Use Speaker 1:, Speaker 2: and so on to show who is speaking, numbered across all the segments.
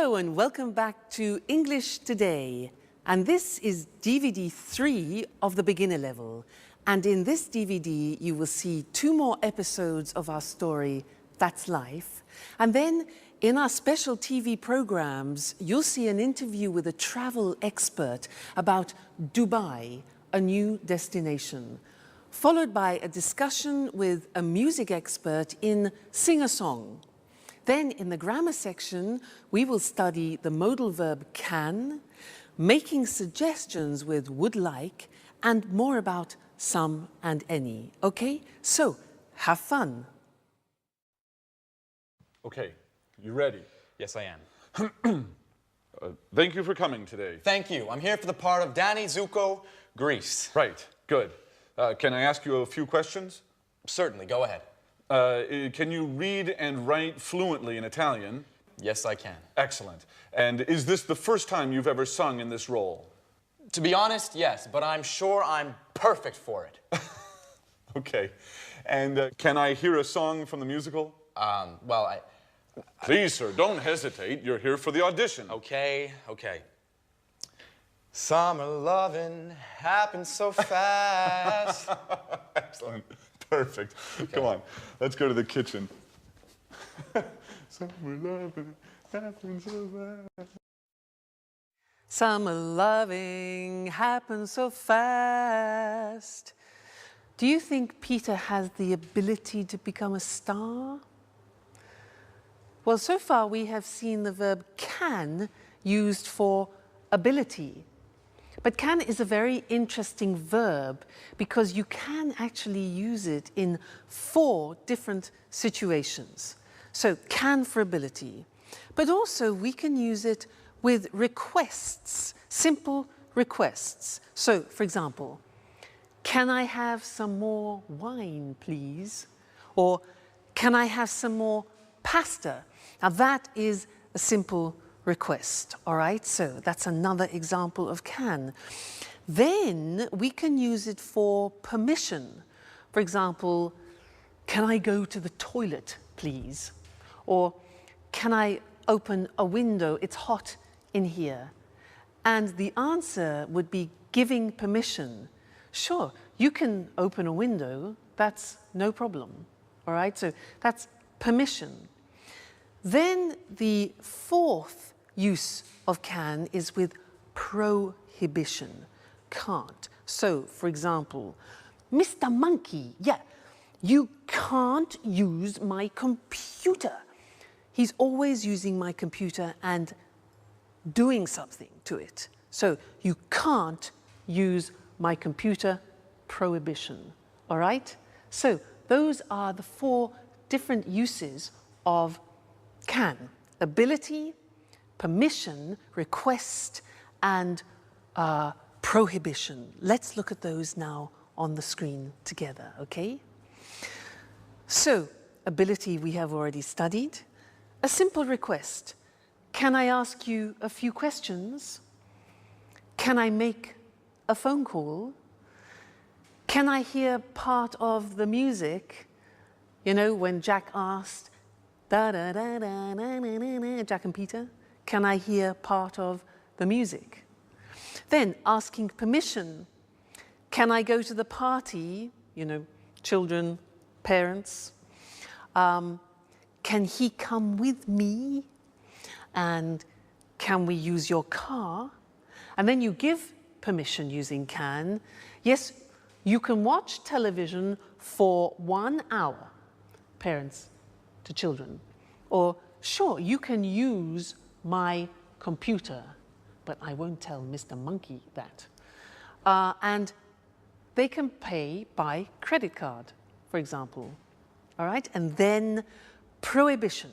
Speaker 1: Hello and welcome back to English Today. And this is DVD 3 of the beginner level. And in this DVD, you will see 2 more episodes of our story, That's Life. And then in our special TV programs, you'll see an interview with a travel expert about Dubai, a new destination, followed by a discussion with a music expert in sing-a-song. Then in the grammar section, we will study the modal verb can, making suggestions with would like, and more about some and any. Okay, so have fun.
Speaker 2: Okay, you ready?
Speaker 3: Yes, I am.
Speaker 2: Thank you for coming today.
Speaker 3: Thank you. I'm here for the part of Danny Zuko, Greece.
Speaker 2: Right, good. Can I ask you a few questions?
Speaker 3: Certainly, go ahead.
Speaker 2: Can you read and write fluently in Italian?
Speaker 3: Yes, I can.
Speaker 2: Excellent. And is this the first time you've ever sung in this role?
Speaker 3: To be honest, yes, but I'm sure I'm perfect for it.
Speaker 2: Okay. And can I hear a song from the musical?
Speaker 3: Well,
Speaker 2: Please, sir, don't hesitate. You're here for the audition.
Speaker 3: Okay. Summer loving happens so fast.
Speaker 2: Excellent. Perfect. Okay. Come on. Let's go to the kitchen. Summer loving happens so fast.
Speaker 1: Summer loving happens so fast. Do you think Peter has the ability to become a star? Well, so far we have seen the verb can used for ability. But can is a very interesting verb because you can actually use it in 4 different situations. So can for ability, but also we can use it with requests, simple requests. So, for example, can I have some more wine, please? Or can I have some more pasta? Now that is a simple request, all right? So that's another example of can. Then we can use it for permission. For example, can I go to the toilet, please? Or can I open a window? It's hot in here. And the answer would be giving permission. Sure, you can open a window, that's no problem, all right? So that's permission. Then the 4th use of can is with prohibition, can't. So, for example, Mr. Monkey, you can't use my computer. He's always using my computer and doing something to it. So, you can't use my computer, prohibition, all right? So, those are the 4 different uses of can: ability, permission, request, and prohibition. Let's look at those now on the screen together, okay? So, ability we have already studied. A simple request. Can I ask you a few questions? Can I make a phone call? Can I hear part of the music? You know, when Jack asked, da da da da da da da, Jack and Peter, can I hear part of the music? Then asking permission, can I go to the party? You know, children, parents. Can he come with me? And can we use your car? And then you give permission using can. Yes, you can watch television for 1 hour, parents to children. Or, sure, you can use my computer, but I won't tell Mr. Monkey that. And they can pay by credit card, for example, all right? And then prohibition.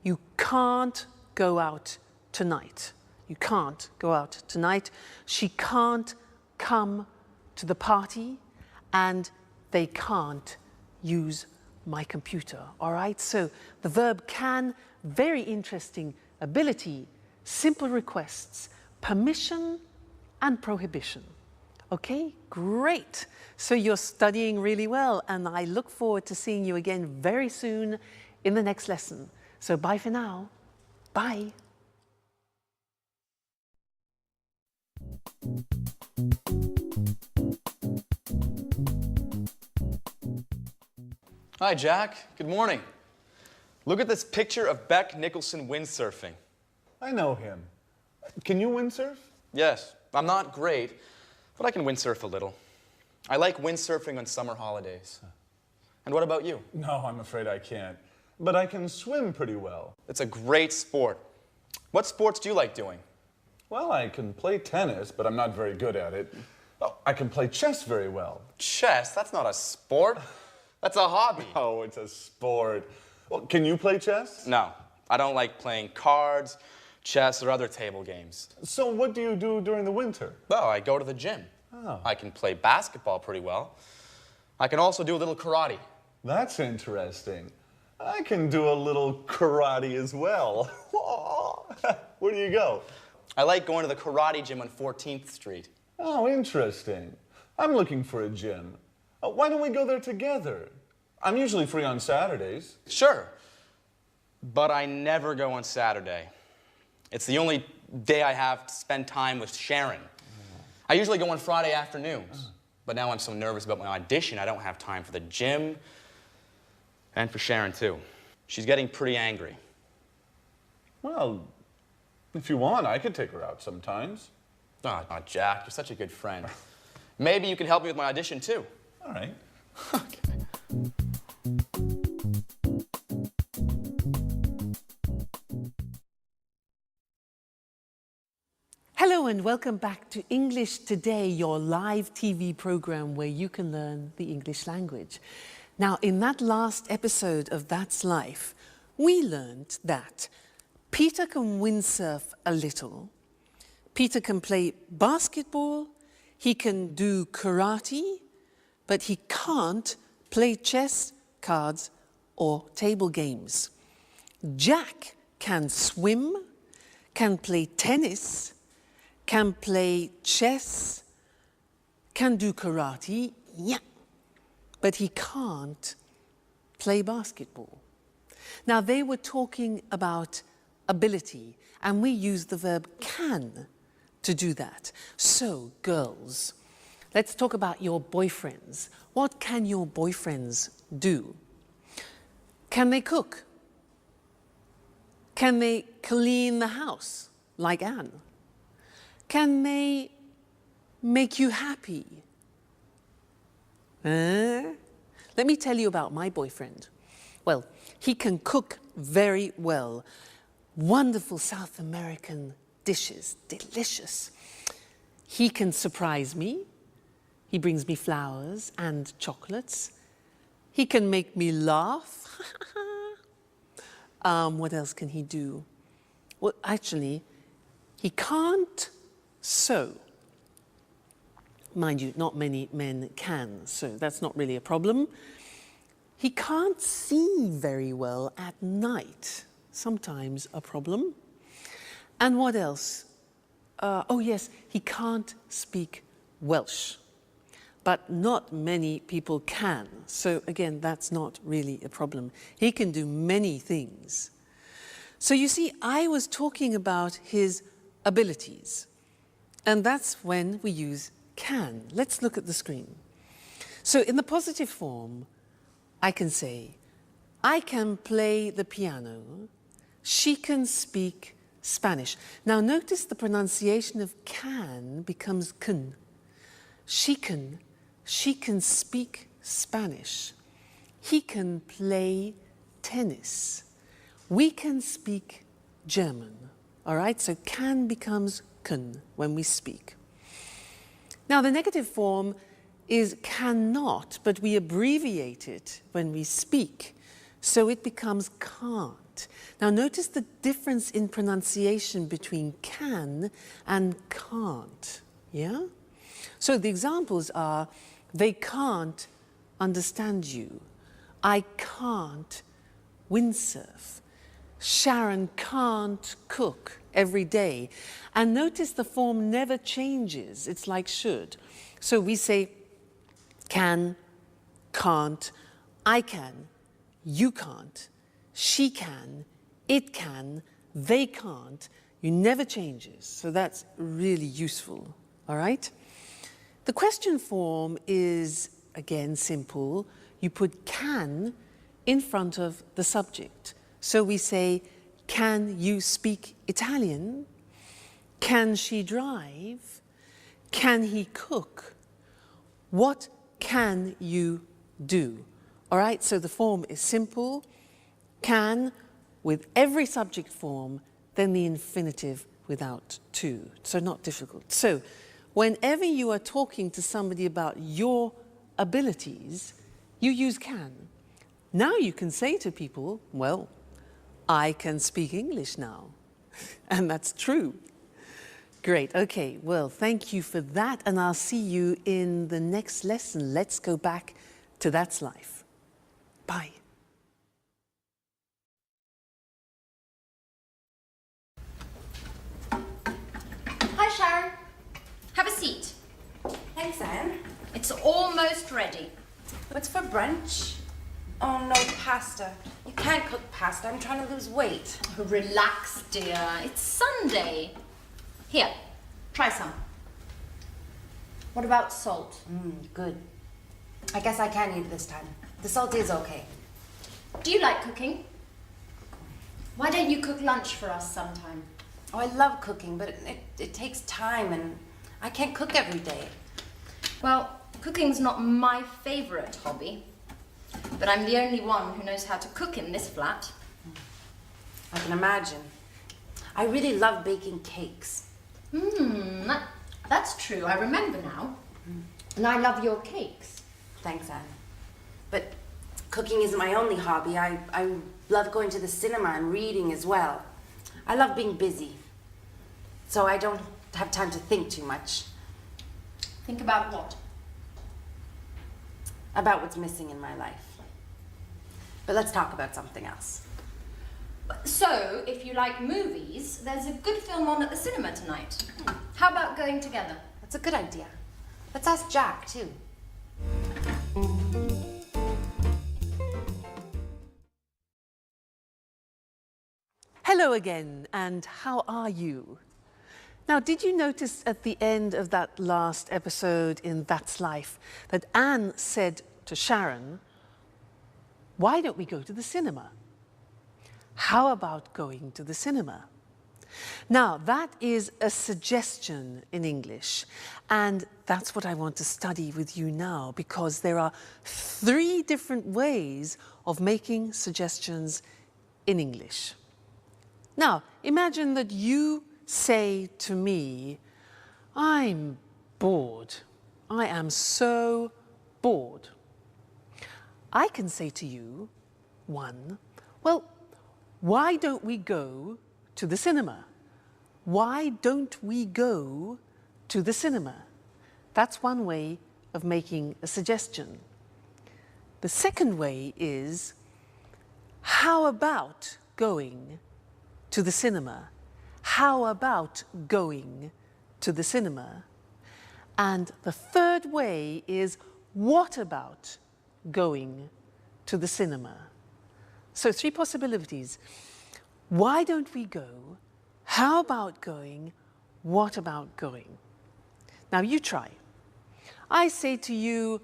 Speaker 1: You can't go out tonight. You can't go out tonight. She can't come to the party, and they can't use my computer, all right? So the verb can, very interesting ability, simple requests, permission and prohibition. Okay, great. So you're studying really well, and I look forward to seeing you again very soon in the next lesson. So bye for now. Bye.
Speaker 3: Hi, Jack. Good morning. Look at this picture of Beck Nicholson windsurfing.
Speaker 2: I know him. Can you windsurf?
Speaker 3: Yes, I'm not great, but I can windsurf a little. I like windsurfing on summer holidays. And what about you?
Speaker 2: No, I'm afraid I can't. But I can swim pretty well.
Speaker 3: It's a great sport. What sports do you like doing?
Speaker 2: Well, I can play tennis, but I'm not very good at it. Oh, I can play chess very well.
Speaker 3: Chess? That's not a sport. That's a hobby.
Speaker 2: Oh, it's a sport. Well, can you play chess?
Speaker 3: No, I don't like playing cards, chess, or other table games.
Speaker 2: So what do you do during the winter?
Speaker 3: Well, I go to the gym.
Speaker 2: Oh.
Speaker 3: I can play basketball pretty well. I can also do a little karate.
Speaker 2: That's interesting. I can do a little karate as well. Where do you go?
Speaker 3: I like going to the karate gym on 14th Street.
Speaker 2: Oh, interesting. I'm looking for a gym. Why don't we go there together? I'm usually free on Saturdays.
Speaker 3: Sure, but I never go on Saturday. It's the only day I have to spend time with Sharon. I usually go on Friday afternoons, but now I'm so nervous about my audition, I don't have time for the gym and for Sharon, too. She's getting pretty angry.
Speaker 2: Well, if you want, I could take her out sometimes.
Speaker 3: Oh, Jack, you're such a good friend. Maybe you can help me with my audition, too.
Speaker 2: All right.
Speaker 3: Okay.
Speaker 1: Hello and welcome back to English Today, your live TV program where you can learn the English language. Now, in that last episode of That's Life, we learned that Peter can windsurf a little, Peter can play basketball, he can do karate, but he can't play chess, cards, or table games. Jack can swim, can play tennis, can play chess, can do karate, yeah, but he can't play basketball. Now, they were talking about ability, and we use the verb can to do that. So, girls, let's talk about your boyfriends. What can your boyfriends do? Can they cook? Can they clean the house, like Anne? Can they make you happy? Let me tell you about my boyfriend. Well, he can cook very well. Wonderful South American dishes, delicious. He can surprise me. He brings me flowers and chocolates. He can make me laugh. What else can he do? Well, actually, he can't sew. Mind you, not many men can sew. That's not really a problem. He can't see very well at night. Sometimes a problem. And what else? Oh yes, he can't speak Welsh. But not many people can. So again, that's not really a problem. He can do many things. So you see, I was talking about his abilities. And that's when we use can. Let's look at the screen. So in the positive form, I can say, I can play the piano. She can speak Spanish. Now notice the pronunciation of can becomes can. She can speak Spanish. He can play tennis. We can speak German. All right, so can becomes can when we speak. Now the negative form is cannot, but we abbreviate it when we speak, so it becomes can't. Now notice the difference in pronunciation between can and can't, yeah? So the examples are, they can't understand you. I can't windsurf. Sharon can't cook every day. And notice the form never changes. It's like should. So we say can, can't, I can, you can't, she can, it can, they can't. You never changes. So that's really useful, all right? The question form is, again, simple. You put can in front of the subject. So we say, can you speak Italian? Can she drive? Can he cook? What can you do? All right, so the form is simple. Can with every subject form, then the infinitive without to. So not difficult. So whenever you are talking to somebody about your abilities, you use can. Now you can say to people, well, I can speak English now. And that's true. Great. Okay. Well, thank you for that. And I'll see you in the next lesson. Let's go back to That's Life. Bye.
Speaker 4: Hi, Sharon. Have a seat.
Speaker 5: Thanks, Anne.
Speaker 4: It's almost ready.
Speaker 5: What's for brunch? Oh, no, pasta. You can't cook pasta. I'm trying to lose weight.
Speaker 4: Relax, dear. It's Sunday. Here, try some. What about salt?
Speaker 5: Good. I guess I can eat it this time. The salt is okay.
Speaker 4: Do you like cooking? Why don't you cook lunch for us sometime?
Speaker 5: Oh, I love cooking, but it takes time, and I can't cook every day.
Speaker 4: Well, cooking's not my favorite hobby, but I'm the only one who knows how to cook in this flat.
Speaker 5: I can imagine. I really love baking cakes.
Speaker 4: That's true. I remember now. And I love your cakes.
Speaker 5: Thanks, Anne. But cooking isn't my only hobby. I love going to the cinema and reading as well. I love being busy, so I don't have time to think too much.
Speaker 4: Think about what?
Speaker 5: About what's missing in my life. But let's talk about something else.
Speaker 4: So, if you like movies, there's a good film on at the cinema tonight. How about going together?
Speaker 5: That's a good idea. Let's ask Jack, too.
Speaker 1: Hello again, and how are you? Now, did you notice at the end of that last episode in That's Life that Anne said to Sharon, why don't we go to the cinema? How about going to the cinema? Now, that is a suggestion in English, and that's what I want to study with you now, because there are 3 different ways of making suggestions in English. Now, imagine that you say to me, I'm bored. I am so bored. I can say to you, 1, well, why don't we go to the cinema? Why don't we go to the cinema? That's one way of making a suggestion. The second way is, how about going to the cinema? How about going to the cinema? And the third way is, what about going to the cinema? So 3 possibilities. Why don't we go? How about going? What about going? Now you try. I say to you,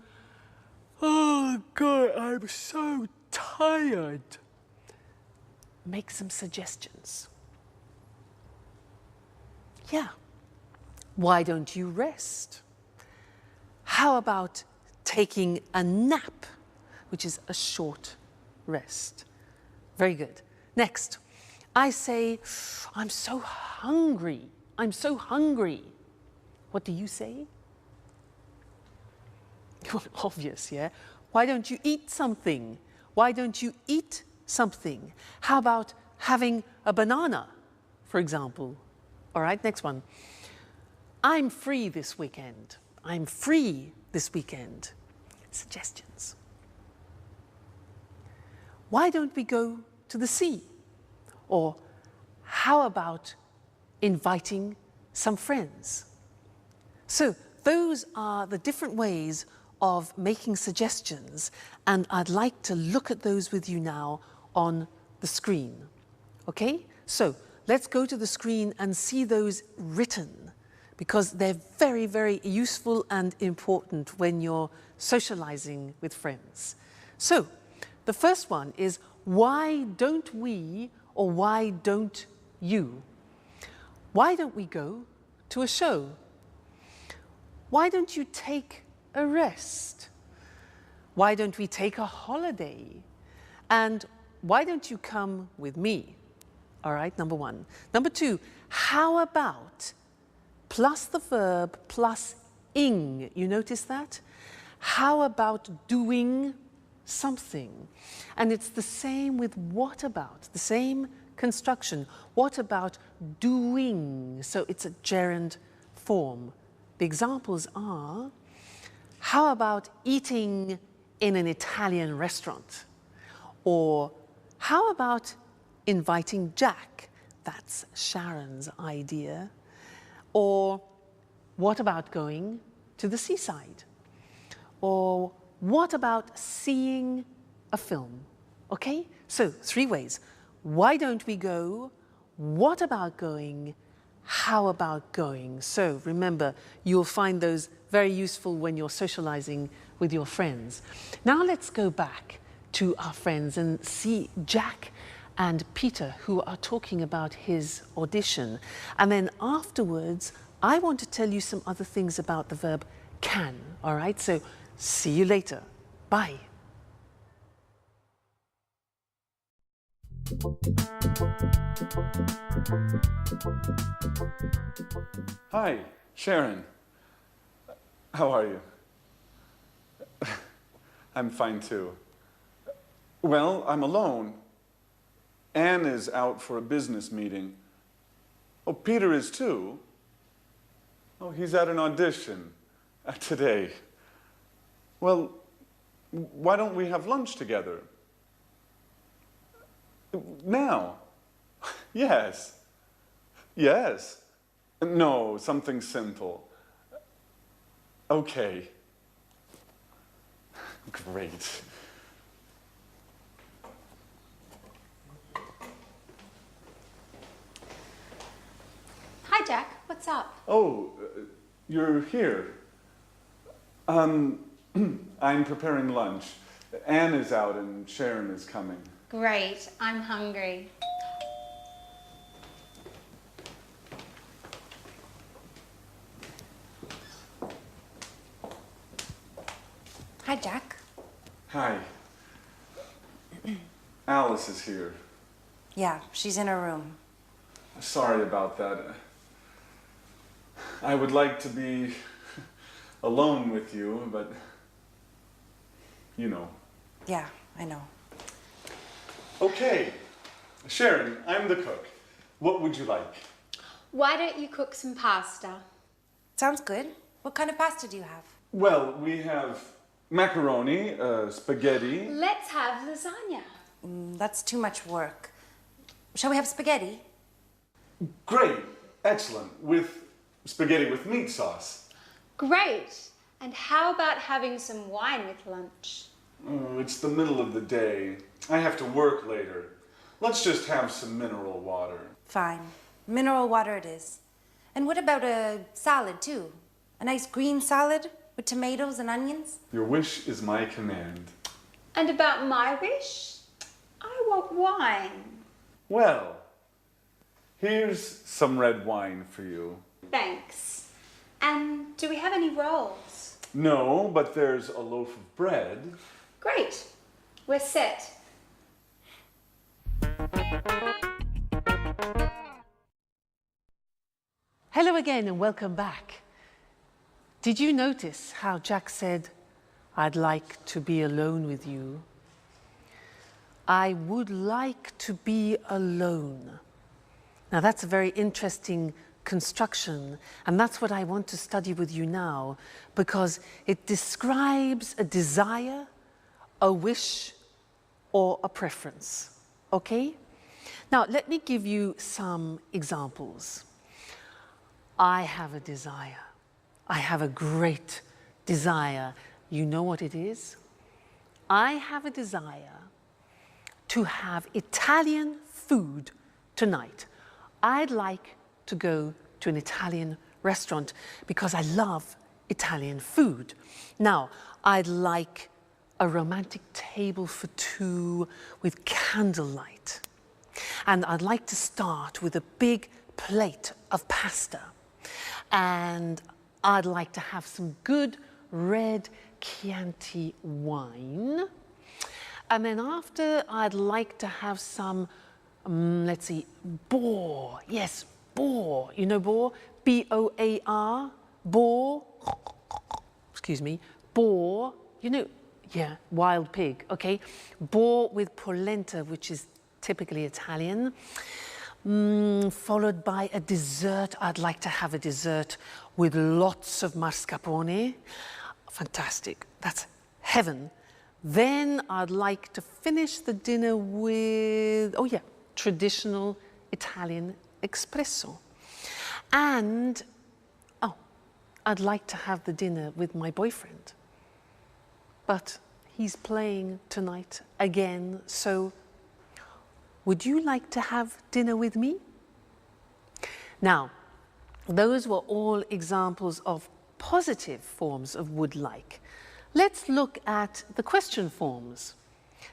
Speaker 1: oh God, I'm so tired. Make some suggestions. Yeah. Why don't you rest? How about taking a nap, which is a short rest? Very good. Next, I say, I'm so hungry. I'm so hungry. What do you say? Obvious, yeah? Why don't you eat something? Why don't you eat something? How about having a banana, for example? All right, next one. I'm free this weekend. I'm free this weekend. Suggestions. Why don't we go to the sea? Or how about inviting some friends? So those are the different ways of making suggestions, and I'd like to look at those with you now on the screen. Okay? So let's go to the screen and see those written, because they're very, very useful and important when you're socializing with friends. So The first one is, why don't we, or why don't you? Why don't we go to a show? Why don't you take a rest? Why don't we take a holiday? And why don't you come with me? All right, number one. Number two, how about plus the verb plus ing? You notice that? How about doing something? And it's the same with what about, the same construction. What about doing? So it's a gerund form. The examples are, how about eating in an Italian restaurant? Or how about inviting Jack? That's Sharon's idea. Or what about going to the seaside? Or what about seeing a film? Okay, so 3 ways. Why don't we go? What about going? How about going? So remember, you'll find those very useful when you're socializing with your friends. Now let's go back to our friends and see Jack and Peter, who are talking about his audition. And then afterwards, I want to tell you some other things about the verb can, all right? So see you later. Bye.
Speaker 2: Hi, Sharon. How are you? I'm fine too. Well, I'm alone. Anne is out for a business meeting. Oh, Peter is too. Oh, he's at an audition today. Well, why don't we have lunch together? Now? Yes. Yes. No, something simple. Okay. Great.
Speaker 6: Hi, Jack. What's up?
Speaker 2: Oh, you're here. I'm preparing lunch. Anne is out and Sharon is coming.
Speaker 6: Great. I'm hungry.
Speaker 5: Hi, Jack.
Speaker 2: Hi. Alice is here.
Speaker 5: Yeah, she's in her room.
Speaker 2: Sorry about that. I would like to be alone with you, but you know.
Speaker 5: Yeah, I know.
Speaker 2: Okay. Sharon, I'm the cook. What would you like?
Speaker 6: Why don't you cook some pasta?
Speaker 5: Sounds good. What kind of pasta do you have?
Speaker 2: Well, we have macaroni, spaghetti.
Speaker 6: Let's have lasagna.
Speaker 5: That's too much work. Shall we have spaghetti?
Speaker 2: Great. Excellent. With spaghetti with meat sauce.
Speaker 6: Great. And how about having some wine with lunch?
Speaker 2: Oh, it's the middle of the day. I have to work later. Let's just have some mineral water.
Speaker 5: Fine. Mineral water it is. And what about a salad, too? A nice green salad with tomatoes and onions?
Speaker 2: Your wish is my command.
Speaker 6: And about my wish? I want wine.
Speaker 2: Well, here's some red wine for you.
Speaker 6: Thanks. And do we have any rolls?
Speaker 2: No, but there's a loaf of bread.
Speaker 6: Great. We're set.
Speaker 1: Hello again and welcome back. Did you notice how Jack said, I'd like to be alone with you? I would like to be alone. Now that's a very interesting construction, and that's what I want to study with you now, because it describes a desire, a wish, or a preference, okay? Now let me give you some examples. I have a desire. I have a great desire. You know what it is? I have a desire to have Italian food tonight. I'd like to go to an Italian restaurant because I love Italian food. Now, I'd like a romantic table for two with candlelight. And I'd like to start with a big plate of pasta. And I'd like to have some good red Chianti wine. And then after, I'd like to have some, let's see, boar. Yes, boar. You know boar? B-O-A-R, boar. Excuse me, boar. You know, yeah, wild pig, okay? Boar with polenta, which is typically Italian. Followed by a dessert. I'd like to have a dessert with lots of mascarpone. Fantastic, that's heaven. Then I'd like to finish the dinner with, oh yeah, traditional Italian espresso. And, oh, I'd like to have the dinner with my boyfriend. But he's playing tonight again, so would you like to have dinner with me? Now, those were all examples of positive forms of would like. Let's look at the question forms.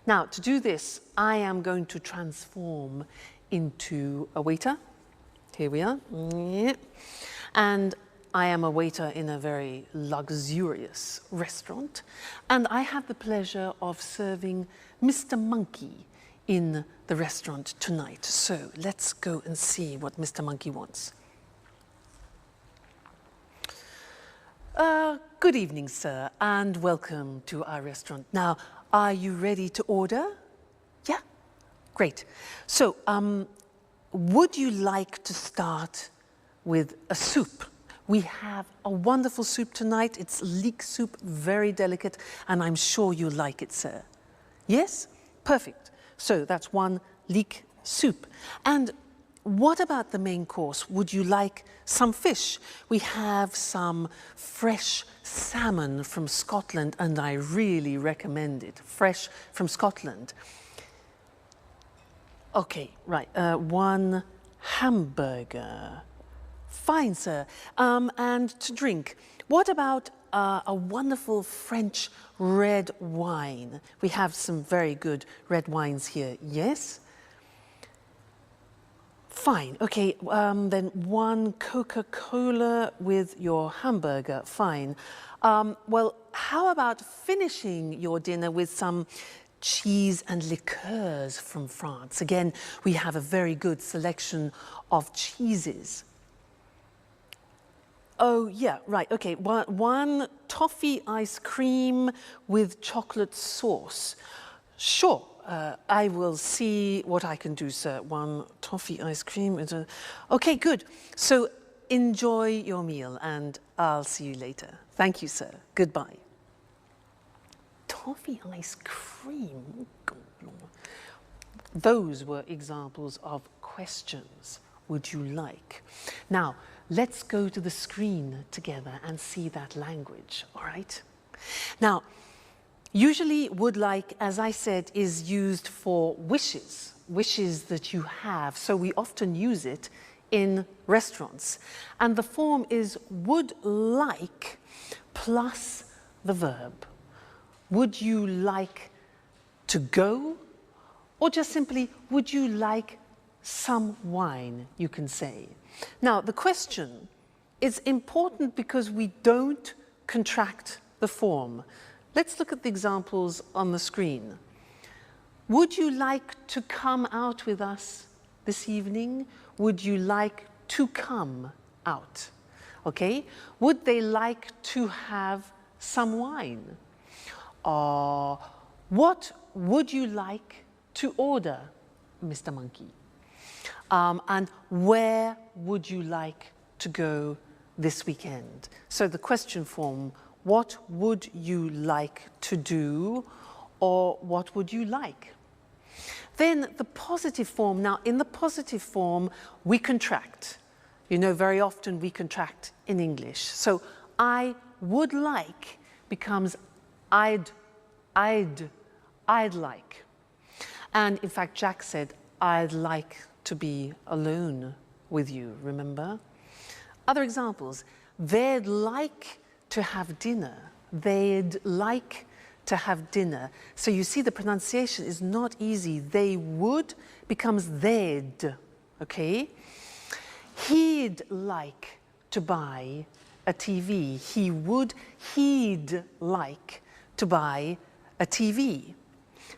Speaker 1: Now, to do this, I am going to transform into a waiter. Here we are. And I am a waiter in a very luxurious restaurant. And I have the pleasure of serving Mr. Monkey in the restaurant tonight. So let's go and see what Mr. Monkey wants. Good evening, sir, and welcome to our restaurant. Now, are you ready to order? Yeah? Great. So, would you like to start with a soup? We have a wonderful soup tonight. It's leek soup, very delicate, and I'm sure you'll like it, sir. Yes? Perfect. So that's one leek soup. And what about the main course? Would you like some fish? We have some fresh salmon from Scotland, and I really recommend it. Fresh from Scotland. Okay, right. One hamburger. Fine, sir. And to drink, what about a wonderful French red wine? We have some very good red wines here, yes? Fine, okay, then one Coca-Cola with your hamburger, fine. Well, how about finishing your dinner with some cheese and liqueurs from France? Again, we have a very good selection of cheeses. Oh, yeah, right, okay. One toffee ice cream with chocolate sauce. Sure, I will see what I can do, sir. One toffee ice cream. Okay, good. So enjoy your meal, and I'll see you later. Thank you, sir. Goodbye. Toffee ice cream? Those were examples of questions. Would you like? Now, let's go to the screen together and see that language, all right? Now, usually would like, as I said, is used for wishes, wishes that you have. So we often use it in restaurants. And the form is would like plus the verb. Would you like to go? Or just simply, would you like some wine, you can say. Now, the question is important because we don't contract the form. Let's look at the examples on the screen. Would you like to come out with us this evening? Would you like to come out? Okay? Would they like to have some wine? What would you like to order, Mr. Monkey? And where would you like to go this weekend? So the question form, what would you like to do, or what would you like? Then the positive form. Now, in the positive form, we contract. You know, very often we contract in English. So I would like becomes I'd like. And in fact, Jack said, I'd like to be alone with you, remember? Other examples, they'd like to have dinner. They'd like to have dinner. So you see the pronunciation is not easy. They would becomes they'd, okay? He'd like to buy a TV. He'd like to buy a TV.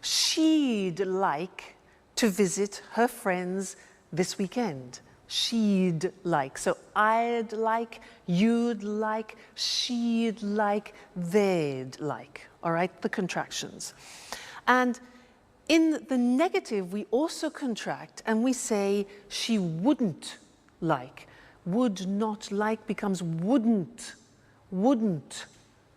Speaker 1: She'd like to visit her friends this weekend. She'd like. So I'd like, you'd like, she'd like, they'd like. All right, the contractions. And in the negative, we also contract and we say she wouldn't like. Would not like becomes wouldn't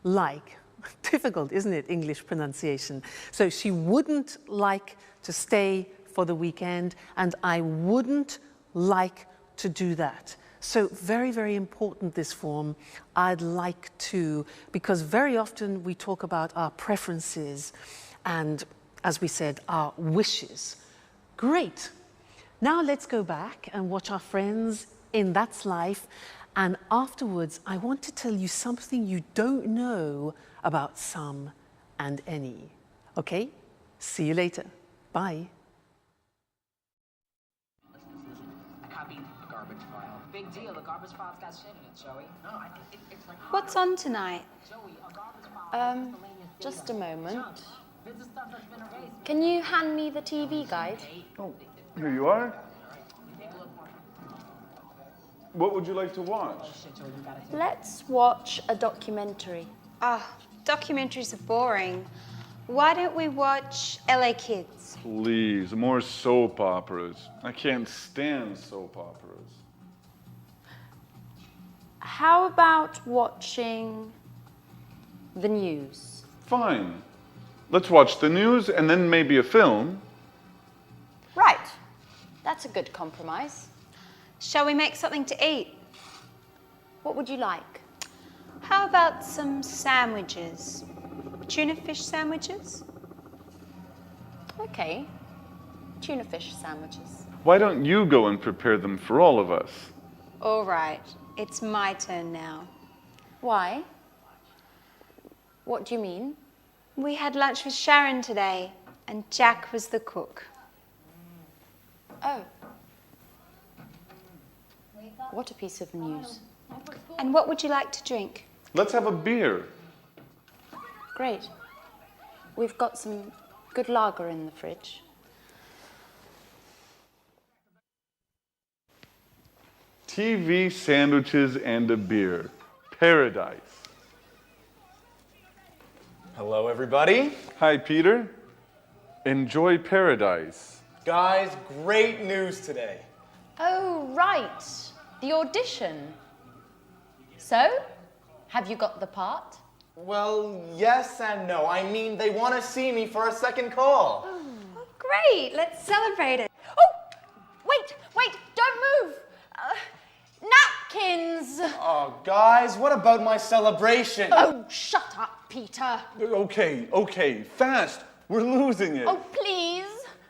Speaker 1: like. Difficult, isn't it, English pronunciation? So she wouldn't like to stay for the weekend, and I wouldn't like to do that. So very, very important, this form, I'd like to, because very often we talk about our preferences and, as we said, our wishes. Great. Now let's go back and watch our friends in That's Life, and afterwards I want to tell you something you don't know about some and any. Okay? See you later. Bye.
Speaker 7: Copy the garbage file. Big deal, the garbage file's got shit in it, Joey. No, I think it's like...
Speaker 6: What's on tonight?
Speaker 7: Joey, a garbage file...
Speaker 8: Just a moment.
Speaker 7: Business stuff that's been erased.
Speaker 8: Can you hand me the TV guide?
Speaker 2: Oh, here you are. What would you like to watch?
Speaker 8: Let's watch a documentary.
Speaker 6: Documentaries are boring. Why don't we watch LA Kids?
Speaker 2: Please, more soap operas. I can't stand soap operas.
Speaker 8: How about watching the news?
Speaker 2: Fine. Let's watch the news and then maybe a film.
Speaker 8: Right. That's a good compromise.
Speaker 6: Shall we make something to eat?
Speaker 8: What would you like?
Speaker 6: How about some sandwiches? Tuna fish sandwiches?
Speaker 8: Okay. Tuna fish sandwiches.
Speaker 2: Why don't you go and prepare them for all of us?
Speaker 6: All right, it's my turn now.
Speaker 8: Why? What do you mean?
Speaker 6: We had lunch with Sharon today, and Jack was the cook.
Speaker 8: Oh. What a piece of news.
Speaker 6: And what would you like to drink?
Speaker 2: Let's have a beer.
Speaker 8: Great. We've got some good lager in the fridge.
Speaker 2: TV, sandwiches, and a beer. Paradise.
Speaker 3: Hello, everybody.
Speaker 2: Hi, Peter. Enjoy paradise.
Speaker 3: Guys, great news today.
Speaker 8: Oh, right. The audition. So, have you got the part?
Speaker 3: Well, yes and no. I mean, they want to see me for a second call.
Speaker 6: Oh, great, let's celebrate it.
Speaker 8: Oh, wait, don't move. Napkins.
Speaker 3: Oh, guys, what about my celebration?
Speaker 8: Oh, shut up, Peter.
Speaker 2: Okay, fast. We're losing it.
Speaker 8: Oh, please,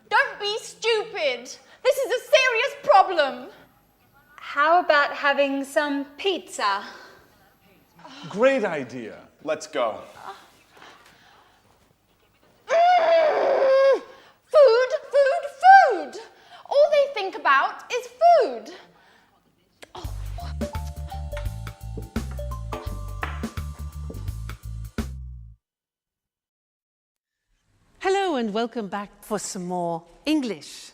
Speaker 8: don't be stupid. This is a serious problem.
Speaker 6: How about having some pizza?
Speaker 2: Great idea.
Speaker 3: Let's go.
Speaker 8: Food. All they think about is food.
Speaker 1: Hello and welcome back for some more English.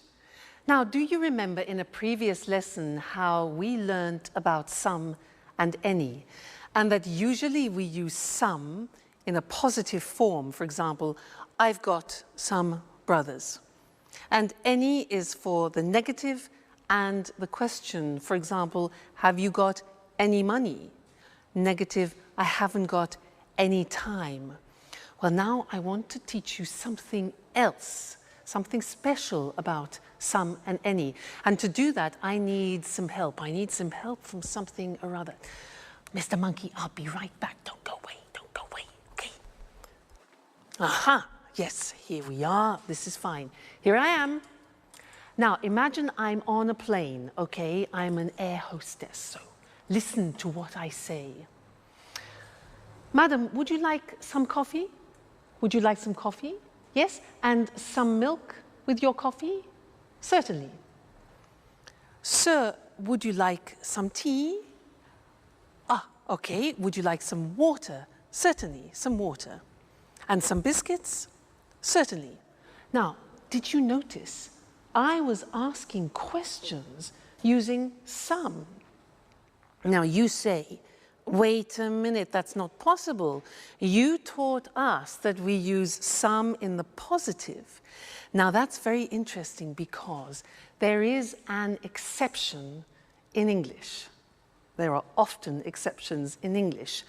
Speaker 1: Now, do you remember in a previous lesson how we learned about some and any, and that usually we use some in a positive form? For example, I've got some brothers. And any is for the negative and the question. For example, have you got any money? Negative, I haven't got any time. Well, now I want to teach you something else, something special about some and any. And to do that, I need some help. I need some help from something or other. Mr. Monkey, I'll be right back. Don't go away, okay? Aha, yes, here we are. This is fine. Here I am. Now, imagine I'm on a plane, okay? I'm an air hostess, so listen to what I say. Madam, would you like some coffee? Would you like some coffee? Yes? And some milk with your coffee? Certainly. Sir, would you like some tea? Ah, okay. Would you like some water? Certainly, some water. And some biscuits? Certainly. Now, did you notice I was asking questions using some? Now you say, wait a minute, that's not possible. You taught us that we use some in the positive. Now that's very interesting because there is an exception in English. There are often exceptions in English.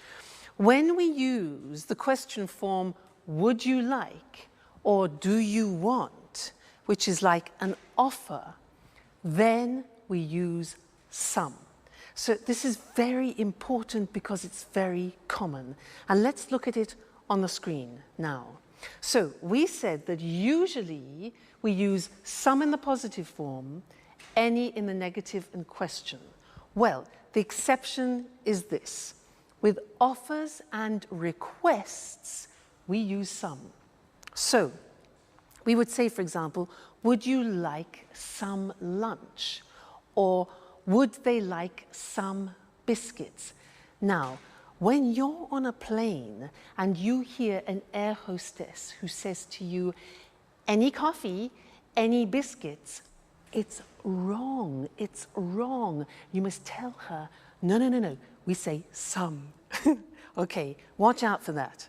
Speaker 1: When we use the question form, would you like, or do you want, which is like an offer, then we use some. So this is very important because it's very common. And let's look at it on the screen now. So we said that usually we use some in the positive form, any in the negative and question. Well, the exception is this. With offers and requests, we use some. So we would say, for example, would you like some lunch? Or would they like some biscuits? Now, when you're on a plane and you hear an air hostess who says to you, any coffee, any biscuits, it's wrong, it's wrong. You must tell her, no, no, no, no, we say some. Okay, watch out for that.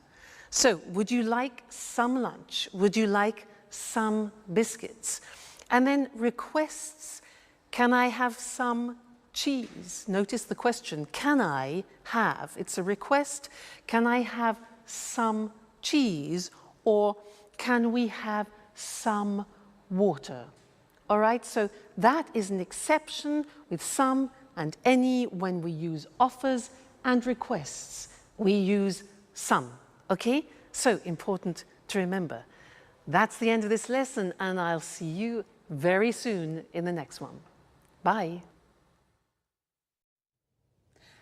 Speaker 1: So, would you like some lunch? Would you like some biscuits? And then requests, can I have some cheese? Notice the question, can I have? It's a request. Can I have some cheese? Or can we have some water? All right, so that is an exception with some and any when we use offers and requests. We use some, okay? So important to remember. That's the end of this lesson, and I'll see you very soon in the next one. Bye.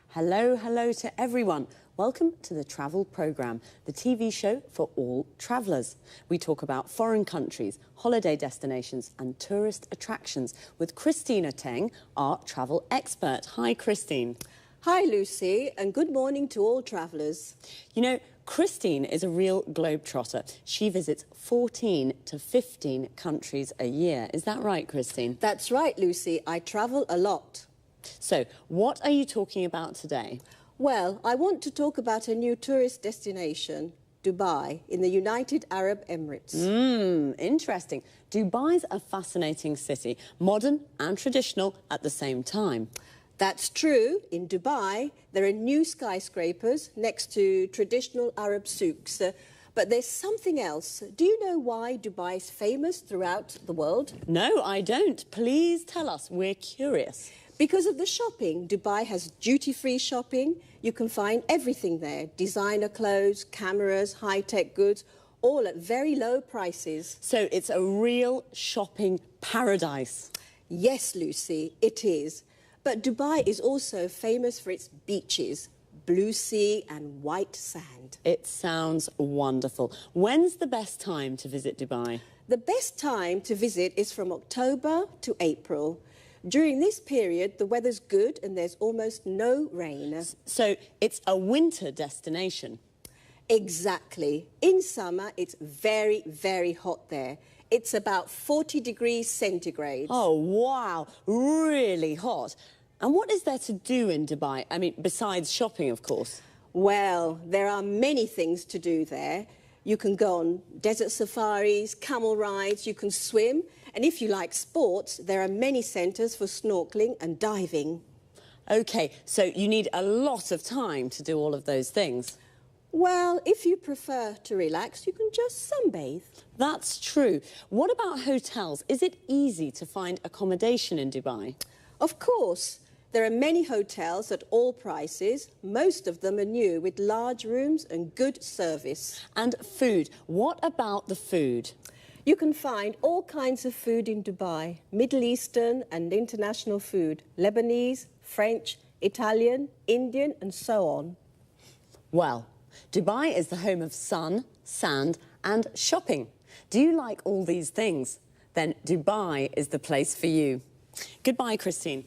Speaker 9: Hello, hello to everyone. Welcome to the Travel Programme, the TV show for all travellers. We talk about foreign countries, holiday destinations and tourist attractions with Christina Teng, our travel expert. Hi, Christine.
Speaker 10: Hi, Lucy, and good morning to all travellers.
Speaker 9: You know, Christine is a real globetrotter. She visits 14 to 15 countries a year. Is that right, Christine?
Speaker 10: That's right, Lucy. I travel a lot.
Speaker 9: So, what are you talking about today?
Speaker 10: Well, I want to talk about a new tourist destination, Dubai, in the United Arab Emirates.
Speaker 9: Interesting. Dubai's a fascinating city, modern and traditional at the same time.
Speaker 10: That's true. In Dubai, there are new skyscrapers next to traditional Arab souks. But there's something else. Do you know why Dubai is famous throughout the world?
Speaker 9: No, I don't. Please tell us. We're curious.
Speaker 10: Because of the shopping. Dubai has duty-free shopping. You can find everything there. Designer clothes, cameras, high-tech goods, all at very low prices.
Speaker 9: So it's a real shopping paradise.
Speaker 10: Yes, Lucy, it is. But Dubai is also famous for its beaches, blue sea and white sand.
Speaker 9: It sounds wonderful. When's the best time to visit Dubai?
Speaker 10: The best time to visit is from October to April. During this period, the weather's good and there's almost no rain.
Speaker 9: So it's a winter destination?
Speaker 10: Exactly. In summer, it's very, very hot there. It's about 40 degrees centigrade.
Speaker 9: Oh, wow. Really hot. And what is there to do in Dubai? I mean, besides shopping, of course.
Speaker 10: Well, there are many things to do there. You can go on desert safaris, camel rides, you can swim. And if you like sports, there are many centres for snorkelling and diving.
Speaker 9: OK, so you need a lot of time to do all of those things.
Speaker 10: Well, if you prefer to relax, you can just sunbathe.
Speaker 9: That's true. What about hotels? Is it easy to find accommodation in Dubai?
Speaker 10: Of course. There are many hotels at all prices. Most of them are new, with large rooms and good service.
Speaker 9: And food. What about the food?
Speaker 10: You can find all kinds of food in Dubai. Middle Eastern and international food. Lebanese, French, Italian, Indian and so on.
Speaker 9: Well, Dubai is the home of sun, sand and shopping. Do you like all these things? Then Dubai is the place for you. Goodbye, Christine.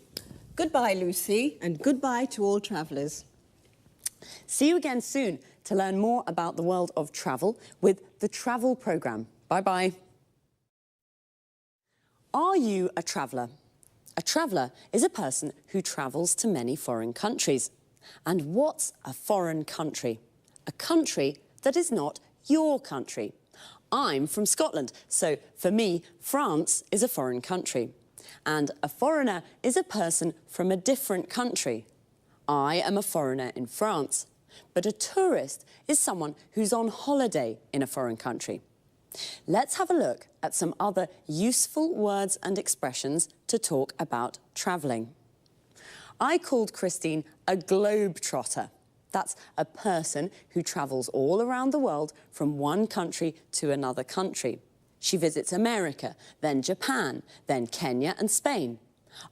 Speaker 10: Goodbye, Lucy, and goodbye to all travellers.
Speaker 9: See you again soon to learn more about the world of travel with the Travel Programme. Bye-bye. Are you a traveller? A traveller is a person who travels to many foreign countries. And what's a foreign country? A country that is not your country. I'm from Scotland, so for me, France is a foreign country. And a foreigner is a person from a different country. I am a foreigner in France, but a tourist is someone who's on holiday in a foreign country. Let's have a look at some other useful words and expressions to talk about travelling. I called Christine a globetrotter. That's a person who travels all around the world from one country to another country. She visits America, then Japan, then Kenya and Spain.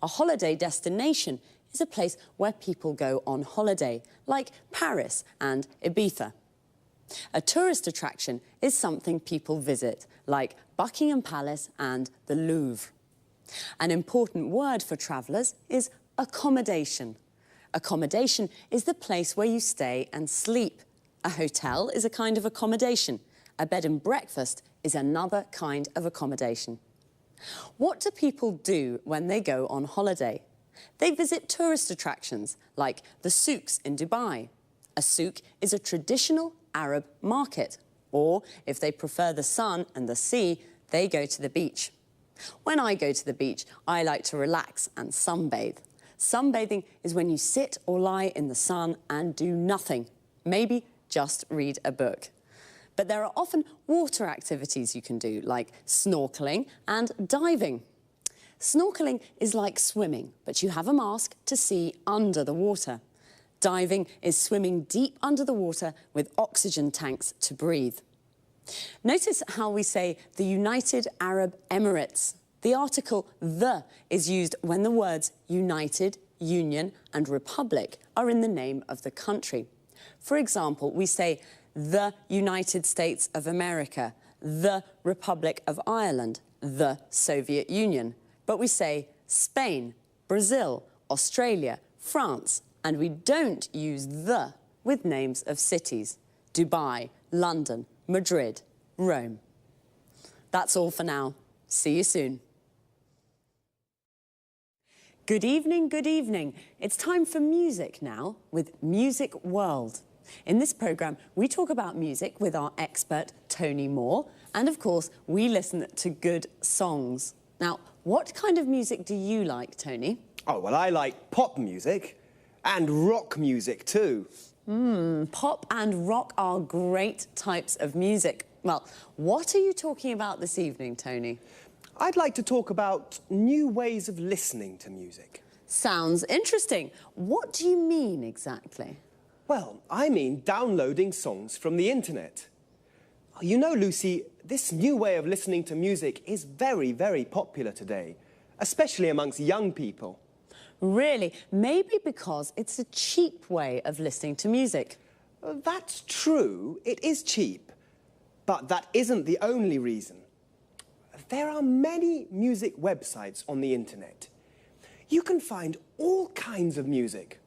Speaker 9: A holiday destination is a place where people go on holiday, like Paris and Ibiza. A tourist attraction is something people visit, like Buckingham Palace and the Louvre. An important word for travellers is accommodation. Accommodation is the place where you stay and sleep. A hotel is a kind of accommodation. A bed and breakfast is another kind of accommodation. What do people do when they go on holiday? They visit tourist attractions like the souks in Dubai. A souk is a traditional Arab market. Or, if they prefer the sun and the sea, they go to the beach. When I go to the beach, I like to relax and sunbathe. Sunbathing is when you sit or lie in the sun and do nothing. Maybe just read a book. But there are often water activities you can do, like snorkeling and diving. Snorkeling is like swimming, but you have a mask to see under the water. Diving is swimming deep under the water with oxygen tanks to breathe. Notice how we say the United Arab Emirates. The article "the" is used when the words United, Union and Republic are in the name of the country. For example, we say the United States of America, the Republic of Ireland, the Soviet Union. But we say Spain, Brazil, Australia, France, and we don't use the with names of cities. Dubai, London, Madrid, Rome. That's all for now. See you soon. Good evening, good evening. It's time for music now with Music World. In this programme, we talk about music with our expert, Tony Moore, and of course, we listen to good songs. Now, what kind of music do you like, Tony?
Speaker 11: Oh, well, I like pop music and rock music too.
Speaker 9: Pop and rock are great types of music. Well, what are you talking about this evening, Tony?
Speaker 11: I'd like to talk about new ways of listening to music.
Speaker 9: Sounds interesting. What do you mean exactly?
Speaker 11: Well, I mean downloading songs from the internet. You know, Lucy, this new way of listening to music is very, very popular today, especially amongst young people.
Speaker 9: Really? Maybe because it's a cheap way of listening to music.
Speaker 11: That's true, it is cheap, but that isn't the only reason. There are many music websites on the internet. You can find all kinds of music.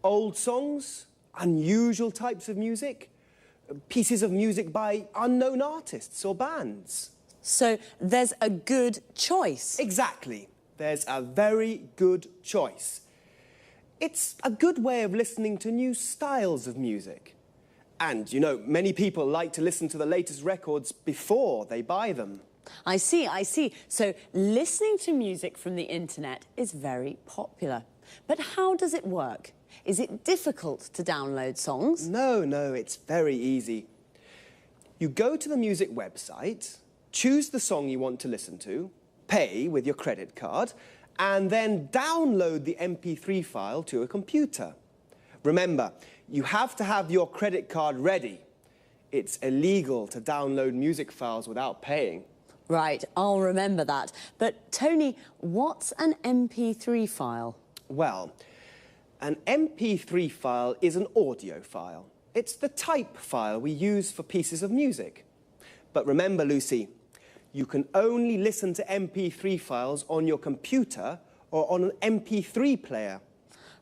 Speaker 11: Old songs, unusual types of music, pieces of music by unknown artists or bands.
Speaker 9: So there's a good choice.
Speaker 11: Exactly. There's a very good choice. It's a good way of listening to new styles of music. And, you know, many people like to listen to the latest records before they buy them.
Speaker 9: I see, I see. So listening to music from the internet is very popular. But how does it work? Is it difficult to download songs?
Speaker 11: No, it's very easy. You go to the music website, choose the song you want to listen to, pay with your credit card, and then download the MP3 file to a computer. Remember, you have to have your credit card ready. It's illegal to download music files without paying.
Speaker 9: Right, I'll remember that. But Tony, what's an MP3 file?
Speaker 11: Well, an MP3 file is an audio file. It's the type file we use for pieces of music. But remember, Lucy, you can only listen to MP3 files on your computer or on an MP3 player.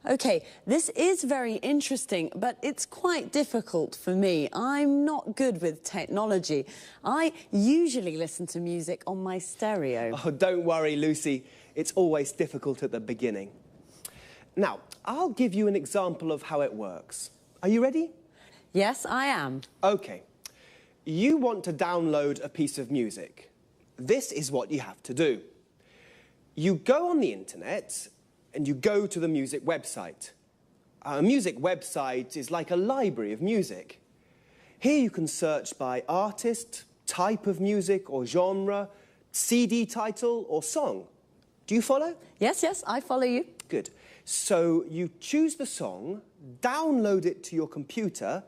Speaker 9: OK, this is very interesting, but it's quite difficult for me. I'm not good with technology. I usually listen to music on my stereo.
Speaker 11: Oh, don't worry, Lucy. It's always difficult at the beginning. Now, I'll give you an example of how it works. Are you ready?
Speaker 9: Yes, I am.
Speaker 11: OK. You want to download a piece of music. This is what you have to do. You go on the internet and you go to the music website. A music website is like a library of music. Here you can search by artist, type of music or genre, CD title or song. Do you follow?
Speaker 9: Yes, yes, I follow you.
Speaker 11: Good. So you choose the song, download it to your computer,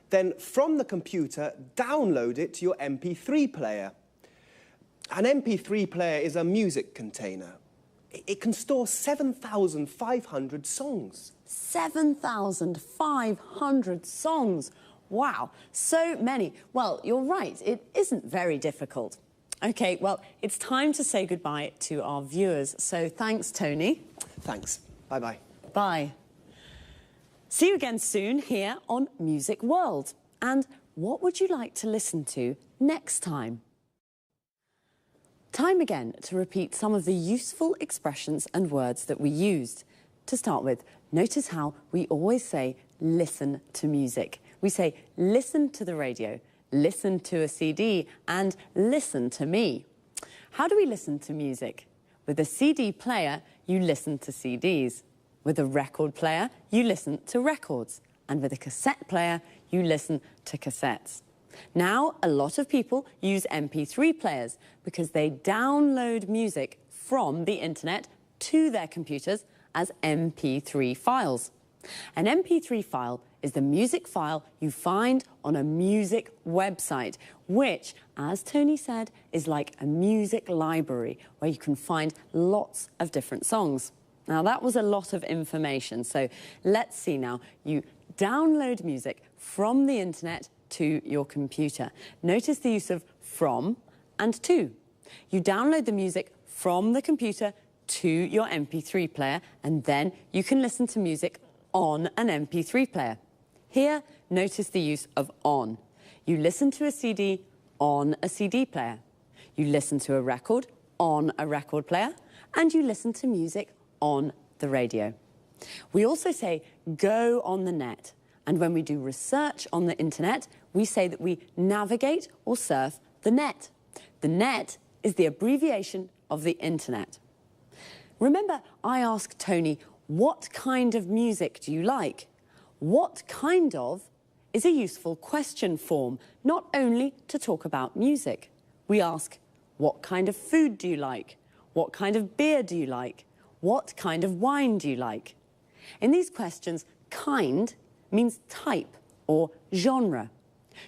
Speaker 11: then from the computer, download it to your MP3 player. An MP3 player is a music container. It can store 7,500 songs.
Speaker 9: 7,500 songs. Wow, so many. Well, you're right, it isn't very difficult. OK, well, it's time to say goodbye to our viewers. So thanks, Tony.
Speaker 11: Thanks. Bye-bye.
Speaker 9: Bye. See you again soon here on Music World. And what would you like to listen to next time? Time again to repeat some of the useful expressions and words that we used. To start with, notice how we always say listen to music. We say listen to the radio, listen to a CD, and listen to me. How do we listen to music? With a CD player, you listen to CDs. With a record player, you listen to records. And with a cassette player, you listen to cassettes. Now, a lot of people use MP3 players because they download music from the internet to their computers as MP3 files. An MP3 file is the music file you find on a music website, which, as Tony said, is like a music library where you can find lots of different songs. Now, that was a lot of information, so let's see now. You download music from the internet to your computer. Notice the use of from and to. You download the music from the computer to your MP3 player, and then you can listen to music on an MP3 player. Here, notice the use of on. You listen to a CD on a CD player. You listen to a record on a record player, and you listen to music on the radio. We also say go on the net. And when we do research on the internet, we say that we navigate or surf the net. The net is the abbreviation of the internet. Remember, I asked Tony, what kind of music do you like? What kind of is a useful question form, not only to talk about music. We ask, what kind of food do you like? What kind of beer do you like? What kind of wine do you like? In these questions, kind means type or genre.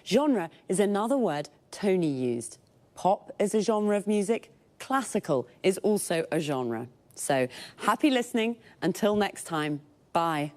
Speaker 9: Genre is another word Tony used. Pop is a genre of music. Classical is also a genre. So happy listening. Until next time, bye.